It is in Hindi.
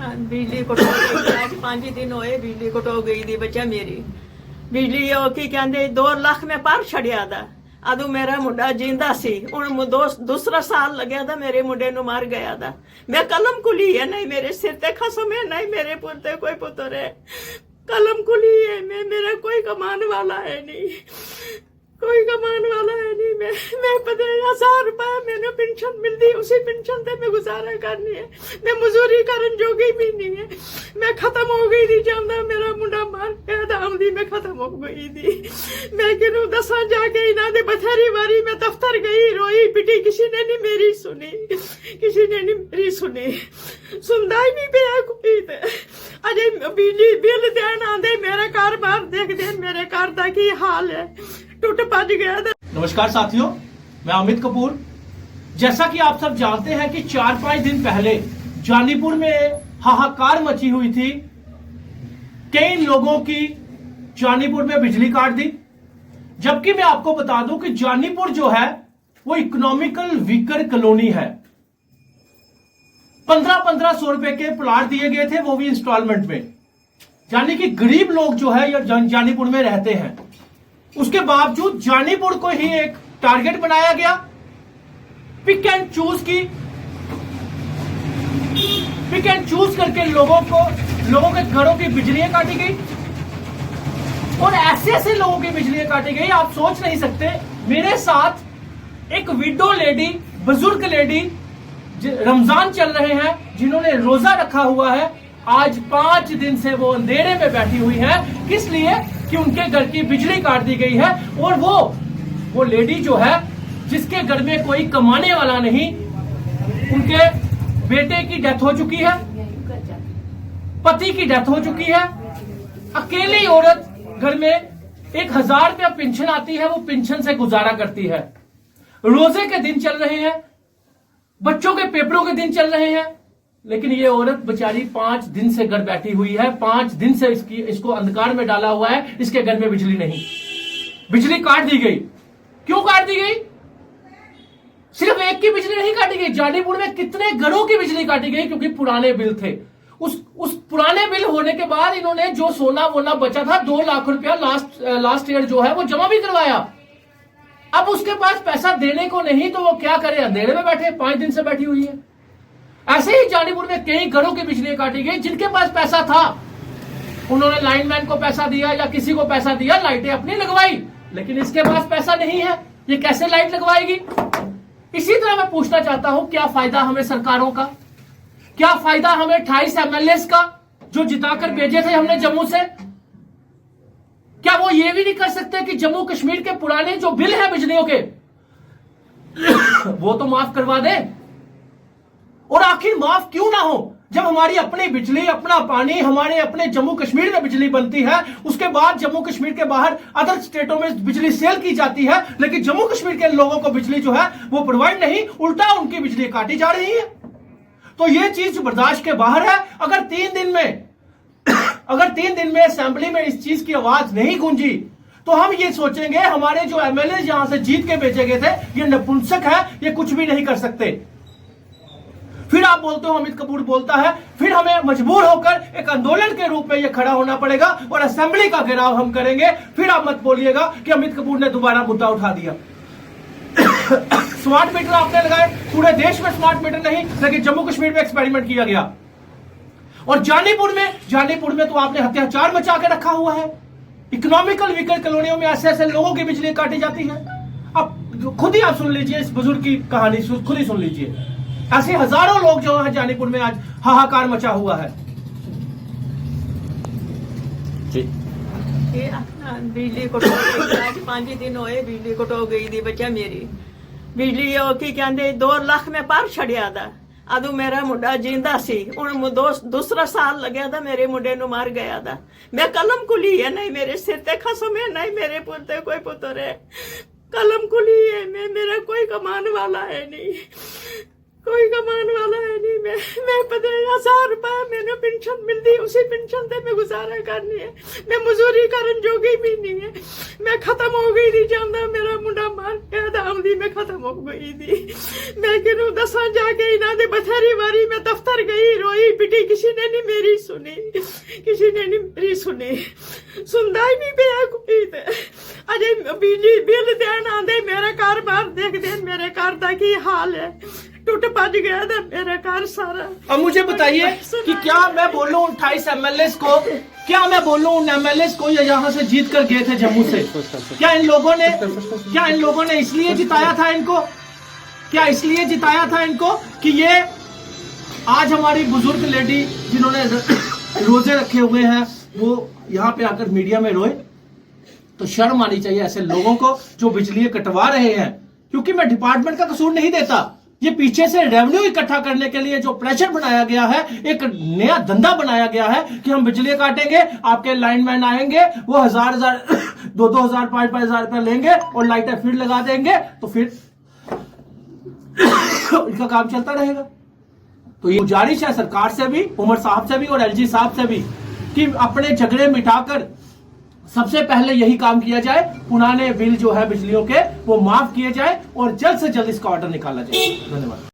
बिजली कटो गई आज 5 दिन होए बिजली कटो गई दी बच्चा मेरी बिजली की कहते 2 लाख में पर छड़िया दा अदू मेरा मुंडा जींदा सी हूं दूसरा साल लग्या था मेरे मुंडे नु मार गया था मैं कलम कुली है नहीं मेरे सिर ते खसम है नहीं मेरे पुत्र कोई पुत्र है कलम कुली है मैं मेरा कोई कमान वाला है नहीं कोई कमान वाला है नहीं मैं 50,000 रुपए मैंने पेंशन मिलती उसी पेंशन से मैं गुजारा करनी है मैं मजूरी करन जोगी भी नहीं है मैं खत्म हो गई थी जब मेरा मुंडा मार गया था आमदी मैं खत्म हो गई थी मैं किनू दसा जाके इन्हों ने बथेरी बारी मैं दफ्तर गई रोई पिटी किसी ने नहीं मेरी सुनी किसी ने नहीं मेरी सुनी सुनता ही नहीं पिया कोई अजे बिजली बिल देन आंदे मेरा घर बार देख दे मेरे घर का की हाल है टूट पज गया था। नमस्कार साथियों, मैं अमित कपूर। जैसा कि आप सब जानते हैं कि 4-5 दिन पहले जानीपुर में हाहाकार मची हुई थी। कई लोगों की जानीपुर में बिजली काट दी। जबकि मैं आपको बता दूं कि जानीपुर जो है वो इकोनॉमिकल वीकर कॉलोनी है। 1500 रुपए के प्लाट दिए गए थे, वो भी इंस्टॉलमेंट में। यानी कि गरीब लोग जो है जानीपुर में रहते हैं। उसके बावजूद जानीपुर को ही एक टारगेट बनाया गया। पिक एंड चूज करके लोगों के घरों की बिजलियां काटी गई और ऐसे लोगों की बिजलियां काटी गई आप सोच नहीं सकते। मेरे साथ एक विडो लेडी, बुजुर्ग लेडी रमजान चल रहे हैं, जिन्होंने रोजा रखा हुआ है। आज 5 दिन से वो अंधेरे में बैठी हुई है। किस लिए? कि उनके घर की बिजली काट दी गई है। और वो लेडी जो है जिसके घर में कोई कमाने वाला नहीं, उनके बेटे की डेथ हो चुकी है, पति की डेथ हो चुकी है। अकेली औरत घर में 1000 रुपया पेंशन आती है, वो पेंशन से गुजारा करती है। रोजे के दिन चल रहे हैं, बच्चों के पेपरों के दिन चल रहे हैं, लेकिन ये औरत बेचारी 5 दिन से घर बैठी हुई है। 5 दिन से इसको अंधकार में डाला हुआ है। इसके घर में बिजली नहीं, बिजली काट दी गई। क्यों काट दी गई? सिर्फ एक की बिजली नहीं काटी गई, जानीपुर में कितने घरों की बिजली काटी गई? क्योंकि पुराने बिल थे। उस पुराने बिल होने के बाद इन्होंने जो सोना वोना बचा था 2 लाख रुपया लास्ट ईयर जो है वो जमा भी करवाया। अब उसके पास पैसा देने को नहीं, तो वो क्या करे? अंधेरे में बैठे, 5 दिन से बैठी हुई है। ऐसे ही जानीपुर में कई घरों की बिजली काटी गई। जिनके पास पैसा था उन्होंने लाइनमैन को पैसा दिया या किसी को पैसा दिया, लाइटें अपनी लगवाई। लेकिन इसके पास पैसा नहीं है, ये कैसे लाइट लगवाएगी? इसी तरह मैं पूछना चाहता हूं, क्या फायदा हमें सरकारों का? क्या फायदा हमें 28 MLA का जो जिताकर भेजे थे हमने जम्मू से? क्या वो ये भी नहीं कर सकते कि जम्मू कश्मीर के पुराने जो बिल है बिजलियों के वो तो माफ करवा दे? और आखिर माफ क्यों ना हो, जब हमारी अपनी बिजली, अपना पानी, हमारे अपने जम्मू कश्मीर में बिजली बनती है। उसके बाद जम्मू कश्मीर के बाहर अदर स्टेटों में बिजली सेल की जाती है, लेकिन जम्मू कश्मीर के लोगों को बिजली जो है वो प्रोवाइड नहीं, उल्टा उनकी बिजली काटी जा रही है। तो ये चीज बर्दाश्त के बाहर है। अगर 3 दिन में असेंबली में इस चीज की आवाज नहीं गूंजी, तो हम ये सोचेंगे हमारे जो MLA यहां से जीत के भेजे गए थे ये नपुंसक है, ये कुछ भी नहीं कर सकते। फिर आप बोलते हो अमित कपूर बोलता है, फिर हमें मजबूर होकर एक आंदोलन के रूप में ये खड़ा होना पड़ेगा और असेंबली का घेराव हम करेंगे। फिर आप मत बोलिएगा कि अमित कपूर ने दोबारा मुद्दा उठा दिया। स्मार्ट मीटर आपने लगाए, पूरे देश में स्मार्ट मीटर नहीं, लेकिन जम्मू कश्मीर में एक्सपेरिमेंट किया गया। और जानीपुर में तो आपने अत्याचार मचा के रखा हुआ है। इकोनॉमिकल वीकर कॉलोनियों में ऐसे लोगों की बिजली काटी जाती है। अब खुद ही आप सुन लीजिए, इस बुजुर्ग की कहानी खुद ही सुन लीजिए। ऐसे हजारों लोग जो है जानीपुर में आज हाहाकार मचा हुआ है। बिजली कटो गई आज 5 दिन होए बिजली कटो गई थी बच्चा मेरी बिजली की कहते 2 लाख में पर छड़िया था अदू मेरा मुंडा जींदा सी हूं दूसरा साल लग्या था मेरे मुंडे नु मार गया था मैं कलम कुली है नहीं मेरे सिर ते खसम है नहीं मेरे पुत्र कोई पुत्र है कलम कुली है मैं मेरा कोई कमान वाला है नहीं कोई कमान वाला है नहीं मैं 50,000 रुपए मैंने पेंशन मिलती उसी पेंशन से मैं गुजारा करनी है। मैं मजदूरी करन जोगी भी नहीं है। मैं खत्म हो गई थी जानदा मेरा मुंडा मार के आमदी मैं खत्म हो गई थी। मैं किनू दसा जाके इन्हां दे बथेरी वारी मैं दफ्तर गई रोई पिटी किसी ने नहीं मेरी सुनी, किसी ने नहीं मेरी सुनी, सुनदा ही नहीं पिया कोई ते। अजे बिजली बिल देन आंदे मेरा घर बार देख दे मेरे घर दा की हाल है, टूट पज गया था मेरा घर सारा। अब मुझे बताइए कि क्या मैं बोलूं 28 एमएलए को, क्या मैं बोलूं उन एमएलए को ये यहाँ से जीत कर गए थे जम्मू से, क्या इन लोगों ने इसलिए जिताया था इनको, क्या इसलिए जिताया था इनको कि ये आज हमारी बुजुर्ग लेडी जिन्होंने रोजे रखे हुए हैं वो यहाँ पे आकर मीडिया में रोए? तो शर्म आनी चाहिए ऐसे लोगों को जो बिजली कटवा रहे हैं। क्योंकि मैं डिपार्टमेंट का कसूर नहीं देता, ये पीछे से रेवेन्यू इकट्ठा करने के लिए जो प्रेशर बनाया गया है, एक नया धंधा बनाया गया है कि हम बिजली काटेंगे, आपके लाइनमैन आएंगे, वो 1000 2,000 5,000 रुपया लेंगे और लाइटें फिर लगा देंगे, तो फिर इनका काम चलता रहेगा। तो ये गुजारिश है सरकार से भी, उमर साहब से भी और एलजी साहब से भी कि अपने झगड़े मिटाकर सबसे पहले यही काम किया जाए, पुराने बिल जो है बिजलियों के वो माफ किए जाए और जल्द से जल्द इसका ऑर्डर निकाला जाए। धन्यवाद।